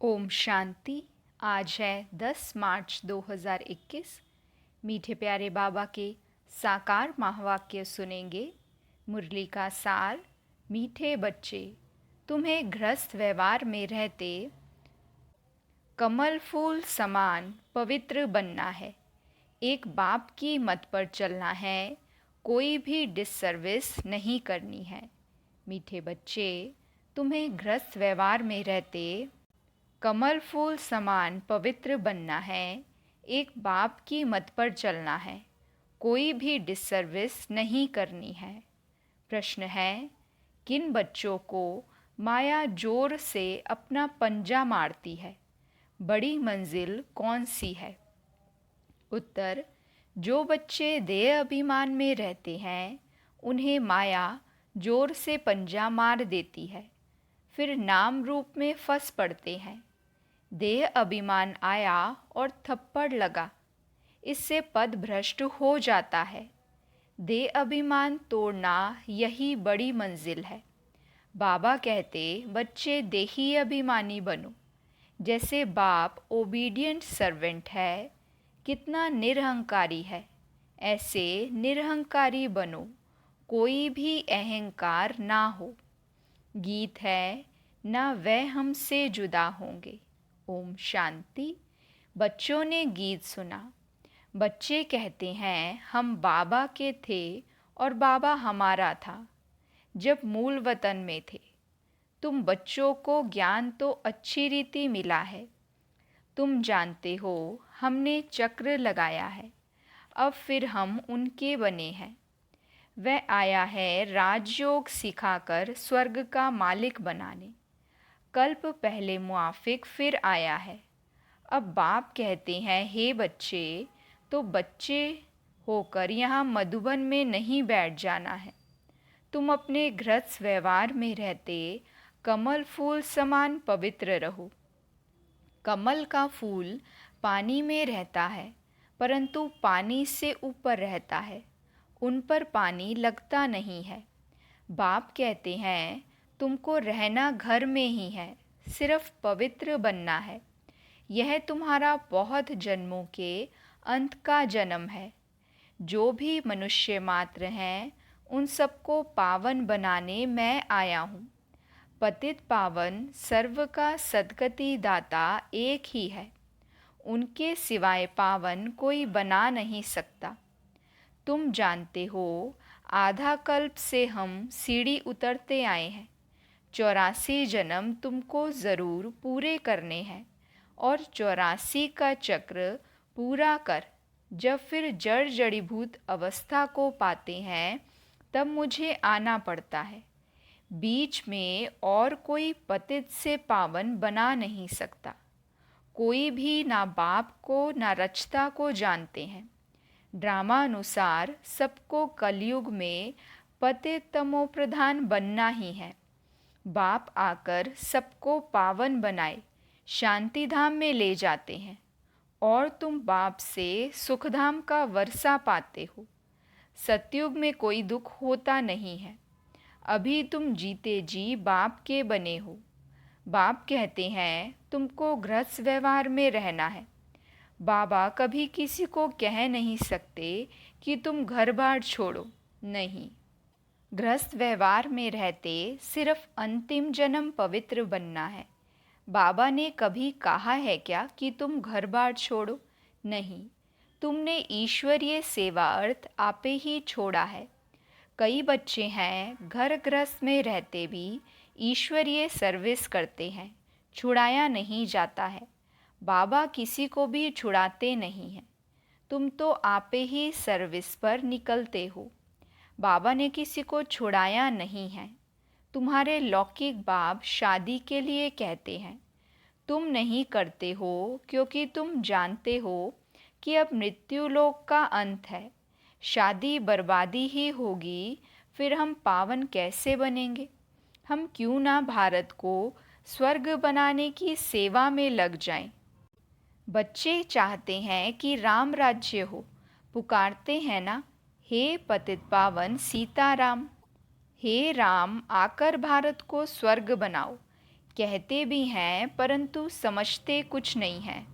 ओम शांति। आज है 10 मार्च 2021। मीठे प्यारे बाबा के साकार महावाक्य सुनेंगे। मुरली का सार। मीठे बच्चे, तुम्हें गृहस्थ व्यवहार में रहते कमल फूल समान पवित्र बनना है। एक बाप की मत पर चलना है, कोई भी डिससर्विस नहीं करनी है। मीठे बच्चे, तुम्हें गृहस्थ व्यवहार में रहते कमल फूल समान पवित्र बनना है। एक बाप की मत पर चलना है, कोई भी डिससर्विस नहीं करनी है। प्रश्न है, किन बच्चों को माया जोर से अपना पंजा मारती है? बड़ी मंजिल कौन सी है? उत्तर, जो बच्चे देह अभिमान में रहते हैं उन्हें माया जोर से पंजा मार देती है, फिर नाम रूप में फंस पड़ते हैं। देह अभिमान आया और थप्पड़ लगा, इससे पद भ्रष्ट हो जाता है। देह अभिमान तोड़ना यही बड़ी मंजिल है। बाबा कहते, बच्चे देही अभिमानी बनो। जैसे बाप ओबीडियंट सर्वेंट है, कितना निरहंकारी है, ऐसे निरहंकारी बनो, कोई भी अहंकार ना हो। गीत है, ना वह हमसे जुदा होंगे। ओम शांति। बच्चों ने गीत सुना। बच्चे कहते हैं, हम बाबा के थे और बाबा हमारा था जब मूल वतन में थे। तुम बच्चों को ज्ञान तो अच्छी रीति मिला है। तुम जानते हो हमने चक्र लगाया है, अब फिर हम उनके बने हैं। वह आया है राजयोग सिखाकर स्वर्ग का मालिक बनाने। कल्प पहले मुआफिक फिर आया है। अब बाप कहते हैं, हे बच्चे, तो बच्चे होकर यहाँ मधुबन में नहीं बैठ जाना है। तुम अपने गृहस्थ व्यवहार में रहते कमल फूल समान पवित्र रहो। कमल का फूल पानी में रहता है, परंतु पानी से ऊपर रहता है, उन पर पानी लगता नहीं है। बाप कहते हैं, तुमको रहना घर में ही है, सिर्फ पवित्र बनना है। यह तुम्हारा बहुत जन्मों के अंत का जन्म है। जो भी मनुष्य मात्र हैं, उन सबको पावन बनाने मैं आया हूँ। पतित पावन सर्व का सद्गति दाता एक ही है, उनके सिवाय पावन कोई बना नहीं सकता। तुम जानते हो, आधा कल्प से हम सीढ़ी उतरते आए हैं। 84 जन्म तुमको ज़रूर पूरे करने हैं और 84 का चक्र पूरा कर जब फिर जड़ जड़ीभूत अवस्था को पाते हैं, तब मुझे आना पड़ता है। बीच में और कोई पतित से पावन बना नहीं सकता। कोई भी ना बाप को ना रचता को जानते हैं। ड्रामा अनुसार सबको कलयुग में पतित तमो प्रधान बनना ही है। बाप आकर सबको पावन बनाए शांति धाम में ले जाते हैं और तुम बाप से सुखधाम का वर्षा पाते हो। सतयुग में कोई दुख होता नहीं है। अभी तुम जीते जी बाप के बने हो। बाप कहते हैं, तुमको गृहस्थ व्यवहार में रहना है। बाबा कभी किसी को कह नहीं सकते कि तुम घर बार छोड़ो, नहीं। गृहस्थ व्यवहार में रहते सिर्फ अंतिम जन्म पवित्र बनना है। बाबा ने कभी कहा है क्या कि तुम घर बार छोड़ो? नहीं। तुमने ईश्वरीय सेवा अर्थ आपे ही छोड़ा है। कई बच्चे हैं घर गृहस्थ में रहते भी ईश्वरीय सर्विस करते हैं, छुड़ाया नहीं जाता है। बाबा किसी को भी छुड़ाते नहीं हैं। तुम तो आपे ही सर्विस पर निकलते हो। बाबा ने किसी को छुड़ाया नहीं है। तुम्हारे लौकिक बाप शादी के लिए कहते हैं, तुम नहीं करते हो क्योंकि तुम जानते हो कि अब मृत्यु लोक का अंत है। शादी बर्बादी ही होगी, फिर हम पावन कैसे बनेंगे? हम क्यों ना भारत को स्वर्ग बनाने की सेवा में लग जाएं? बच्चे चाहते हैं कि राम राज्य हो, पुकारते हैं ना, हे पतित पावन सीताराम। हे राम, आकर भारत को स्वर्ग बनाओ। कहते भी हैं परंतु समझते कुछ नहीं हैं।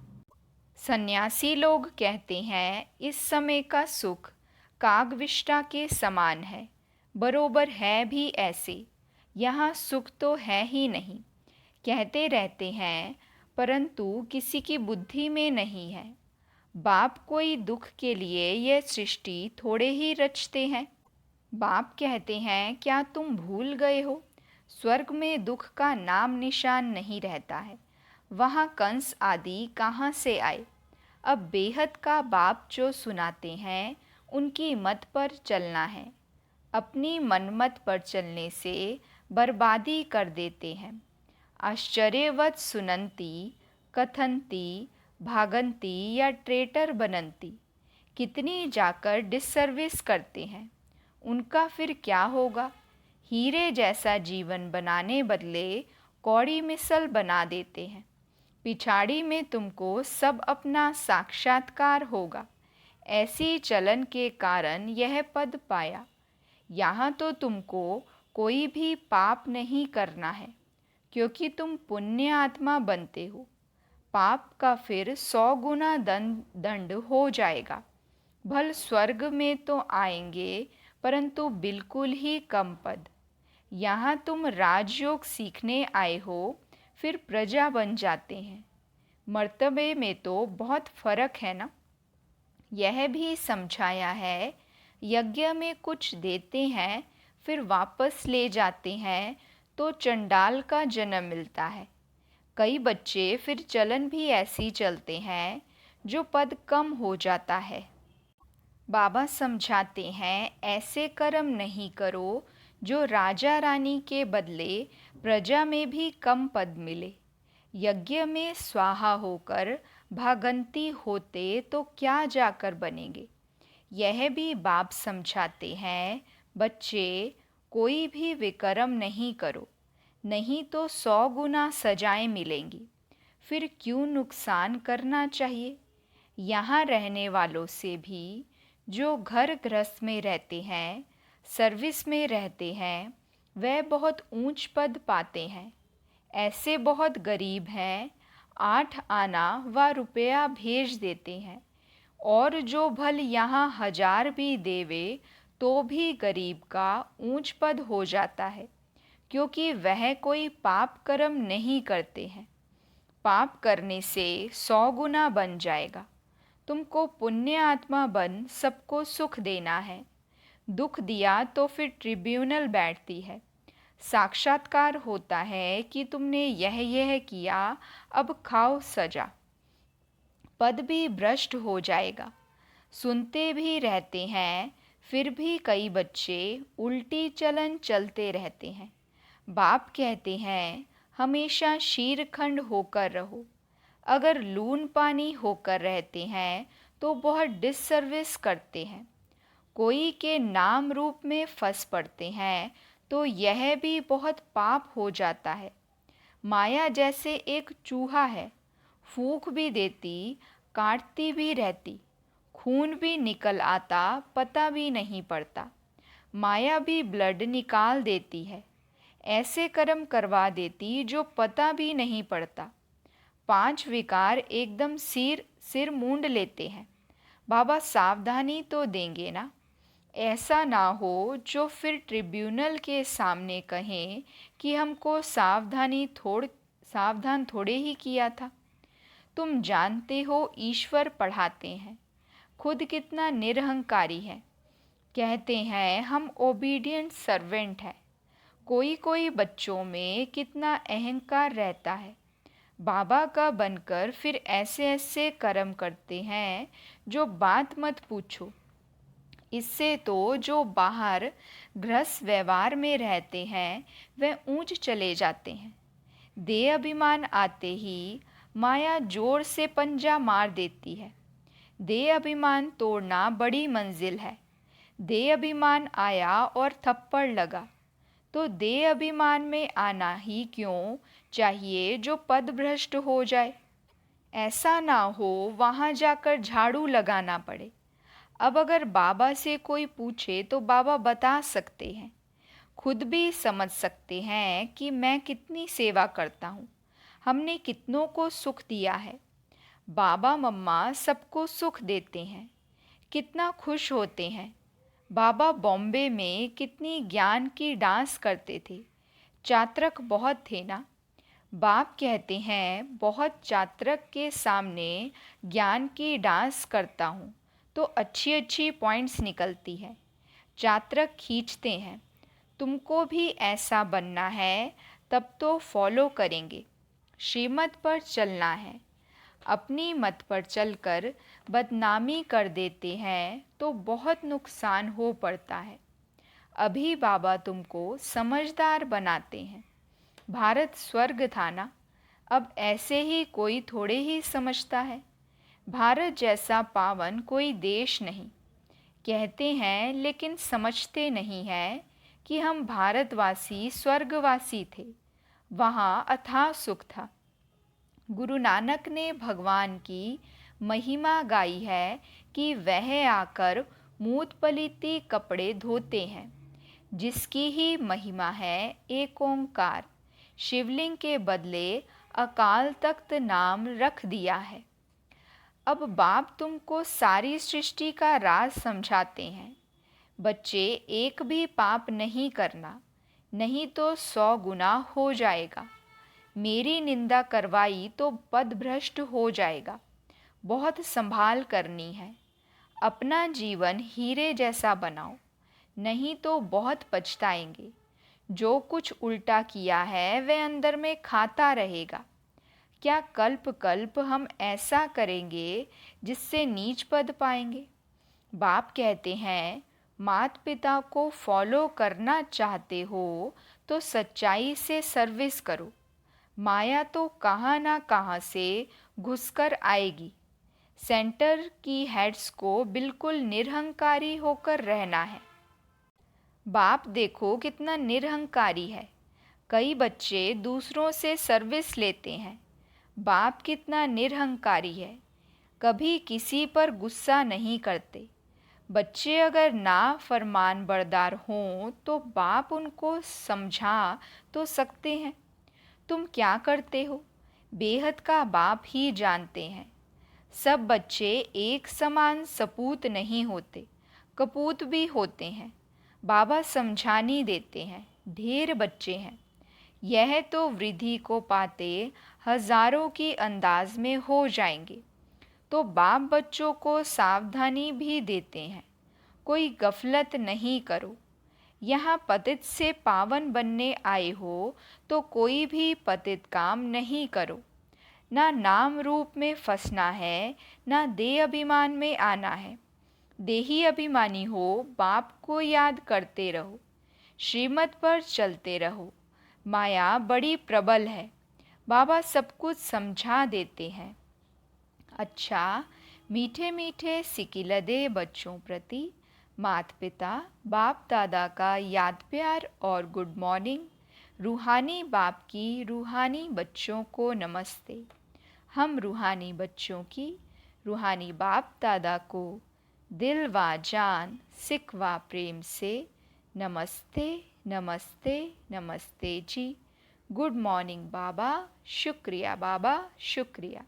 सन्यासी लोग कहते हैं इस समय का सुख कागविष्टा के समान है। बरोबर है भी ऐसे, यहाँ सुख तो है ही नहीं। कहते रहते हैं परंतु किसी की बुद्धि में नहीं है। बाप कोई दुख के लिए यह सृष्टि थोड़े ही रचते हैं। बाप कहते हैं क्या तुम भूल गए हो, स्वर्ग में दुख का नाम निशान नहीं रहता है। वहाँ कंस आदि कहाँ से आए। अब बेहद का बाप जो सुनाते हैं उनकी मत पर चलना है। अपनी मनमत पर चलने से बर्बादी कर देते हैं। आश्चर्यवत सुनंती कथंती भागंती या ट्रेटर बनंती, कितनी जाकर डिससर्विस करते हैं। उनका फिर क्या होगा। हीरे जैसा जीवन बनाने बदले कौड़ी मिसल बना देते हैं। पिछाड़ी में तुमको सब अपना साक्षात्कार होगा। ऐसी चलन के कारण यह पद पाया। यहाँ तो तुमको कोई भी पाप नहीं करना है, क्योंकि तुम पुण्य आत्मा बनते हो। पाप का फिर 100 गुना दंड हो जाएगा। भल स्वर्ग में तो आएंगे परंतु बिल्कुल ही कम पद। यहाँ तुम राजयोग सीखने आए हो, फिर प्रजा बन जाते हैं। मर्तबे में तो बहुत फर्क है ना। यह भी समझाया है, यज्ञ में कुछ देते हैं फिर वापस ले जाते हैं तो चंडाल का जन्म मिलता है। कई बच्चे फिर चलन भी ऐसी चलते हैं जो पद कम हो जाता है। बाबा समझाते हैं ऐसे कर्म नहीं करो जो राजा रानी के बदले प्रजा में भी कम पद मिले। यज्ञ में स्वाहा होकर भागंती होते तो क्या जाकर बनेंगे। यह भी बाप समझाते हैं, बच्चे कोई भी विकर्म नहीं करो, नहीं तो 100 गुना सजाएं मिलेंगी। फिर क्यों नुकसान करना चाहिए। यहाँ रहने वालों से भी जो घर गृहस्थ में रहते हैं, सर्विस में रहते हैं, वह बहुत ऊंच पद पाते हैं। ऐसे बहुत गरीब हैं, 8 आना व रुपया भेज देते हैं। और जो भल यहाँ 1000 भी देवे तो भी गरीब का ऊंच पद हो जाता है, क्योंकि वह कोई पाप कर्म नहीं करते हैं। पाप करने से 100 गुना बन जाएगा। तुमको पुण्य आत्मा बन सबको सुख देना है। दुख दिया तो फिर ट्रिब्यूनल बैठती है। साक्षात्कार होता है कि तुमने यह किया, अब खाओ सजा। पद भी भ्रष्ट हो जाएगा। सुनते भी रहते हैं, फिर भी कई बच्चे उल्टी चलन चलते रहते हैं। बाप कहते हैं हमेशा शीरखंड होकर रहो। अगर लून पानी होकर रहते हैं तो बहुत डिससर्विस करते हैं। कोई के नाम रूप में फंस पड़ते हैं तो यह भी बहुत पाप हो जाता है। माया जैसे एक चूहा है, फूंक भी देती, काटती भी रहती, खून भी निकल आता, पता भी नहीं पड़ता। माया भी ब्लड निकाल देती है, ऐसे कर्म करवा देती जो पता भी नहीं पड़ता। 5 विकार एकदम सिर मूंड लेते हैं। बाबा सावधानी तो देंगे ना। ऐसा ना हो जो फिर ट्रिब्यूनल के सामने कहें कि हमको सावधान थोड़े ही किया था। तुम जानते हो ईश्वर पढ़ाते हैं, खुद कितना निरहंकारी है। कहते हैं हम ओबीडियंट सर्वेंट हैं। कोई कोई बच्चों में कितना अहंकार रहता है। बाबा का बनकर फिर ऐसे ऐसे कर्म करते हैं जो बात मत पूछो। इससे तो जो बाहर गृहस्थ व्यवहार में रहते हैं वह ऊंच चले जाते हैं। देह अभिमान आते ही माया जोर से पंजा मार देती है। देह अभिमान तोड़ना बड़ी मंजिल है। देह अभिमान आया और थप्पड़ लगा तो देह अभिमान में आना ही क्यों चाहिए जो पद भ्रष्ट हो जाए। ऐसा ना हो वहाँ जाकर झाड़ू लगाना पड़े। अब अगर बाबा से कोई पूछे तो बाबा बता सकते हैं। खुद भी समझ सकते हैं कि मैं कितनी सेवा करता हूँ, हमने कितनों को सुख दिया है। बाबा मम्मा सबको सुख देते हैं, कितना खुश होते हैं। बाबा बॉम्बे में कितनी ज्ञान की डांस करते थे, चात्रक बहुत थे ना। बाप कहते हैं बहुत चात्रक के सामने ज्ञान की डांस करता हूँ तो अच्छी अच्छी पॉइंट्स निकलती है, चात्रक खींचते हैं। तुमको भी ऐसा बनना है, तब तो फॉलो करेंगे, श्रीमत पर चलना है। अपनी मत पर चलकर बदनामी कर देते हैं तो बहुत नुकसान हो पड़ता है। अभी बाबा तुमको समझदार बनाते हैं। भारत स्वर्ग था ना, अब ऐसे ही कोई थोड़े ही समझता है। भारत जैसा पावन कोई देश नहीं। कहते हैं लेकिन समझते नहीं है कि हम भारतवासी स्वर्गवासी थे, वहाँ अथाह सुख था। गुरु नानक ने भगवान की महिमा गाई है कि वह आकर मूत पलीती कपड़े धोते हैं, जिसकी ही महिमा है एक ओंकार। शिवलिंग के बदले अकाल तख्त नाम रख दिया है। अब बाप तुमको सारी सृष्टि का राज समझाते हैं। बच्चे, एक भी पाप नहीं करना, नहीं तो 100 गुना हो जाएगा। मेरी निंदा करवाई तो पदभ्रष्ट हो जाएगा। बहुत संभाल करनी है। अपना जीवन हीरे जैसा बनाओ, नहीं तो बहुत पछताएंगे। जो कुछ उल्टा किया है वह अंदर में खाता रहेगा। क्या कल्प कल्प हम ऐसा करेंगे जिससे नीच पद पाएंगे? बाप कहते हैं माता पिता को फॉलो करना चाहते हो तो सच्चाई से सर्विस करो। माया तो कहाँ ना कहाँ से घुसकर आएगी। सेंटर की हेड्स को बिल्कुल निरहंकारी होकर रहना है। बाप देखो कितना निरहंकारी है। कई बच्चे दूसरों से सर्विस लेते हैं। बाप कितना निरहंकारी है, कभी किसी पर गुस्सा नहीं करते। बच्चे अगर ना फरमान बरदार हों तो बाप उनको समझा तो सकते हैं। तुम क्या करते हो, बेहद का बाप ही जानते हैं। सब बच्चे एक समान सपूत नहीं होते, कपूत भी होते हैं। बाबा समझानी देते हैं, ढेर बच्चे हैं। यह तो वृद्धि को पाते हजारों की अंदाज में हो जाएंगे। तो बाप बच्चों को सावधानी भी देते हैं, कोई गफलत नहीं करो। यहाँ पतित से पावन बनने आए हो तो कोई भी पतित काम नहीं करो। ना नाम रूप में फंसना है, ना देह अभिमान में आना है। देही अभिमानी हो, बाप को याद करते रहो, श्रीमत पर चलते रहो। माया बड़ी प्रबल है, बाबा सब कुछ समझा देते हैं। अच्छा, मीठे मीठे सिकिलदे बच्चों प्रति माता पिता बाप दादा का याद प्यार और गुड मॉर्निंग। रूहानी बाप की रूहानी बच्चों को नमस्ते। हम रूहानी बच्चों की रूहानी बाप दादा को दिल व जान सिख व प्रेम से नमस्ते नमस्ते नमस्ते जी। गुड मॉर्निंग बाबा, शुक्रिया बाबा, शुक्रिया।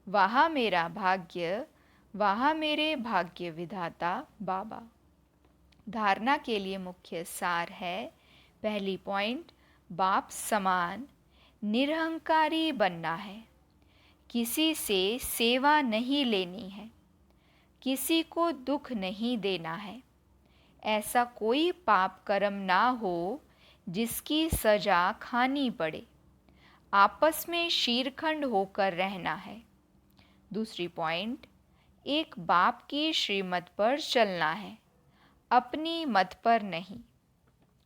वहाँ मेरा भाग्य, वहाँ मेरे भाग्य विधाता बाबा। धारणा के लिए मुख्य सार है, पहली पॉइंट, बाप समान निरहंकारी बनना है। किसी से सेवा नहीं लेनी है, किसी को दुख नहीं देना है। ऐसा कोई पाप कर्म ना हो जिसकी सजा खानी पड़े। आपस में शीरखंड होकर रहना है। दूसरी पॉइंट, एक बाप की श्रीमत पर चलना है, अपनी मत पर नहीं।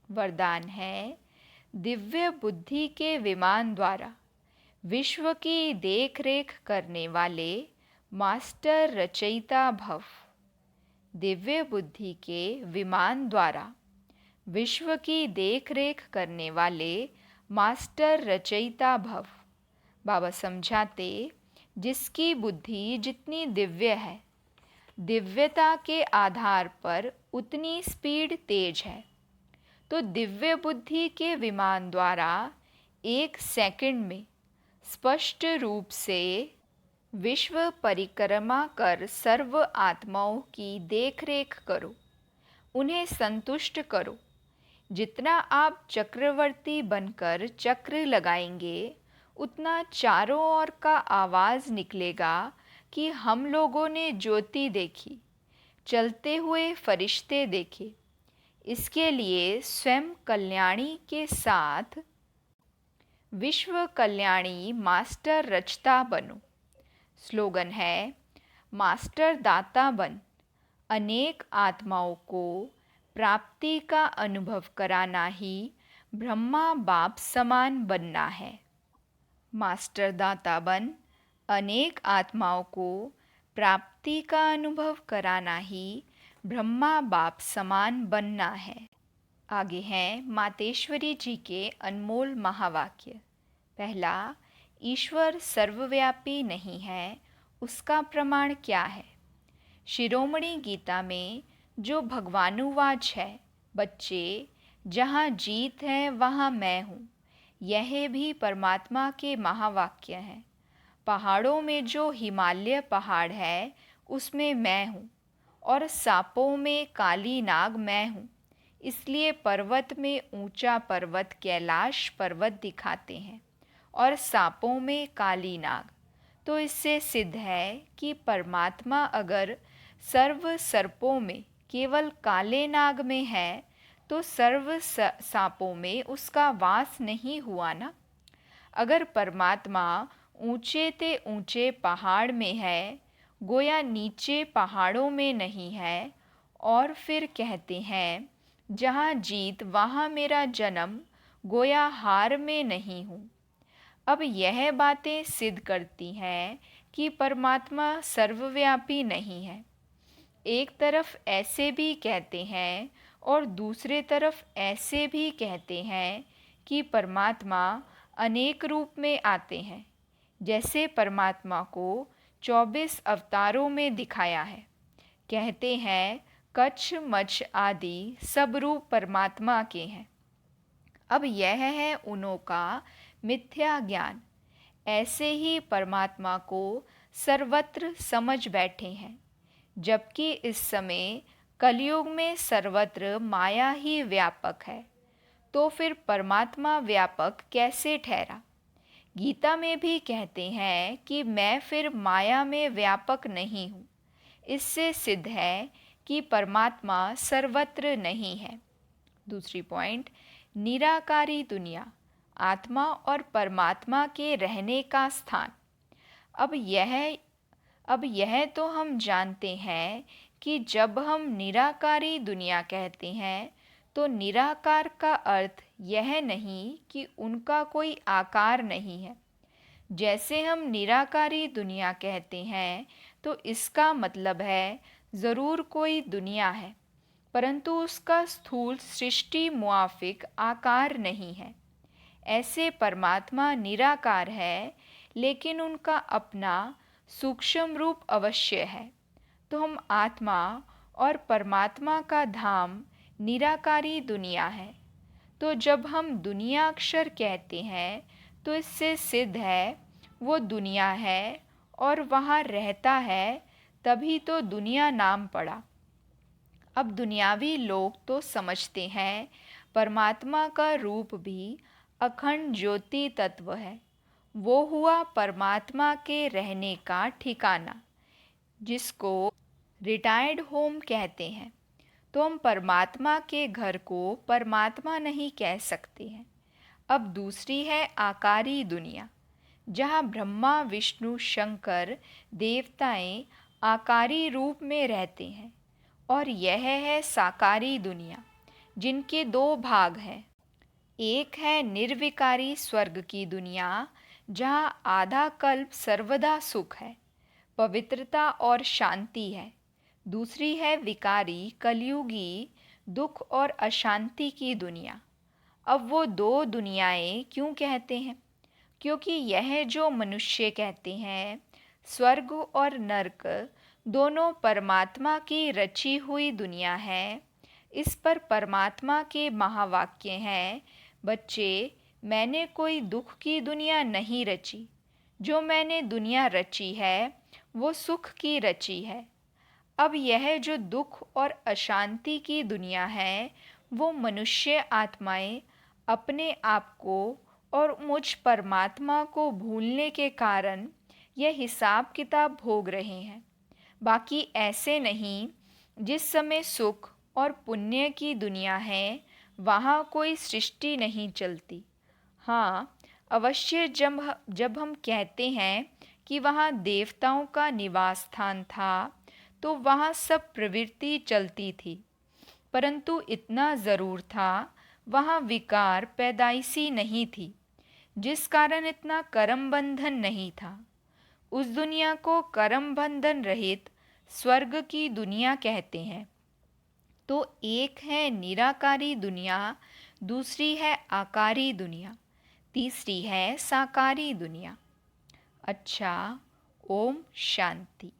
वरदान है, दिव्य बुद्धि के विमान द्वारा विश्व की देख रेख करने वाले मास्टर रचयिता भव। दिव्य बुद्धि के विमान द्वारा विश्व की देख रेख करने वाले मास्टर रचयिता भव। बाबा समझाते, जिसकी बुद्धि जितनी दिव्य है, दिव्यता के आधार पर उतनी स्पीड तेज है। तो दिव्य बुद्धि के विमान द्वारा 1 सेकंड में स्पष्ट रूप से विश्व परिक्रमा कर सर्व आत्माओं की देखरेख करो, उन्हें संतुष्ट करो। जितना आप चक्रवर्ती बनकर चक्र लगाएंगे, उतना चारों ओर का आवाज़ निकलेगा कि हम लोगों ने ज्योति देखी, चलते हुए फरिश्ते देखे। इसके लिए स्वयं कल्याणी के साथ विश्व कल्याणी मास्टर रचता बनो। स्लोगन है, मास्टर दाता बन, अनेक आत्माओं को प्राप्ति का अनुभव कराना ही ब्रह्मा बाप समान बनना है। मास्टर दाता बन, अनेक आत्माओं को प्राप्ति का अनुभव कराना ही ब्रह्मा बाप समान बनना है। आगे हैं मातेश्वरी जी के अनमोल महावाक्य। पहला, ईश्वर सर्वव्यापी नहीं है, उसका प्रमाण क्या है? शिरोमणि गीता में जो भगवानुवाच है, बच्चे, जहाँ जीत है वहाँ मैं हूँ, यह भी परमात्मा के महावाक्य हैं। पहाड़ों में जो हिमालय पहाड़ है, उसमें मैं हूँ, और सांपों में काली नाग मैं हूँ। इसलिए पर्वत में ऊंचा पर्वत कैलाश पर्वत दिखाते हैं, और सांपों में काली नाग। तो इससे सिद्ध है कि परमात्मा अगर सर्व सर्पों में केवल काले नाग में है, तो सर्व सांपों में उसका वास नहीं हुआ ना। अगर परमात्मा ऊंचे ते ऊंचे पहाड़ में है, गोया नीचे पहाड़ों में नहीं है, और फिर कहते हैं जहाँ जीत वहाँ मेरा जन्म, गोया हार में नहीं हूँ। अब यह बातें सिद्ध करती हैं कि परमात्मा सर्वव्यापी नहीं है। एक तरफ ऐसे भी कहते हैं और दूसरे तरफ ऐसे भी कहते हैं कि परमात्मा अनेक रूप में आते हैं, जैसे परमात्मा को 24 अवतारों में दिखाया है। कहते हैं कच्छ मच्छ आदि सब रूप परमात्मा के हैं। अब यह है उन्हों का मिथ्या ज्ञान। ऐसे ही परमात्मा को सर्वत्र समझ बैठे हैं, जबकि इस समय कलयुग में सर्वत्र माया ही व्यापक है। तो फिर परमात्मा व्यापक कैसे ठहरा? गीता में भी कहते हैं कि मैं फिर माया में व्यापक नहीं हूँ। इससे सिद्ध है कि परमात्मा सर्वत्र नहीं है। दूसरी पॉइंट, निराकारी दुनिया, आत्मा और परमात्मा के रहने का स्थान। अब यह तो हम जानते हैं कि जब हम निराकारी दुनिया कहते हैं, तो निराकार का अर्थ यह नहीं कि उनका कोई आकार नहीं है। जैसे हम निराकारी दुनिया कहते हैं, तो इसका मतलब है ज़रूर कोई दुनिया है, परंतु उसका स्थूल सृष्टि मुआफिक आकार नहीं है। ऐसे परमात्मा निराकार है, लेकिन उनका अपना सूक्ष्म रूप अवश्य है। तो हम आत्मा और परमात्मा का धाम निराकारी दुनिया है। तो जब हम दुनिया अक्षर कहते हैं, तो इससे सिद्ध है वो दुनिया है और वहाँ रहता है, तभी तो दुनिया नाम पड़ा। अब दुनियावी लोग तो समझते हैं परमात्मा का रूप भी अखंड ज्योति तत्व है। वो हुआ परमात्मा के रहने का ठिकाना, जिसको रिटायर्ड होम कहते हैं। तो हम परमात्मा के घर को परमात्मा नहीं कह सकते हैं। अब दूसरी है आकारी दुनिया, जहाँ ब्रह्मा विष्णु शंकर देवताएं आकारी रूप में रहते हैं। और यह है साकारी दुनिया, जिनके 2 भाग हैं। एक है निर्विकारी स्वर्ग की दुनिया, जहाँ आधा कल्प सर्वदा सुख है, पवित्रता और शांति है। दूसरी है विकारी कलयुगी दुख और अशांति की दुनिया। अब वो 2 दुनियाएं क्यों कहते हैं? क्योंकि यह जो मनुष्य कहते हैं, स्वर्ग और नरक दोनों परमात्मा की रची हुई दुनिया है। इस पर परमात्मा के महावाक्य हैं, बच्चे, मैंने कोई दुख की दुनिया नहीं रची। जो मैंने दुनिया रची है वो सुख की रची है। अब यह जो दुख और अशांति की दुनिया है वो मनुष्य आत्माएं अपने आप को और मुझ परमात्मा को भूलने के कारण यह हिसाब किताब भोग रहे हैं। बाकी ऐसे नहीं। जिस समय सुख और पुण्य की दुनिया है वहाँ कोई सृष्टि नहीं चलती। हाँ, अवश्य जब हम कहते हैं कि वहाँ देवताओं का निवास स्थान था तो वहाँ सब प्रवृत्ति चलती थी, परंतु इतना ज़रूर था वहाँ विकार पैदाइशी नहीं थी, जिस कारण इतना कर्म बंधन नहीं था। उस दुनिया को कर्म बंधन रहित स्वर्ग की दुनिया कहते हैं। तो एक है निराकारी दुनिया, दूसरी है आकारी दुनिया, तीसरी है साकारी दुनिया। अच्छा, ओम शांति।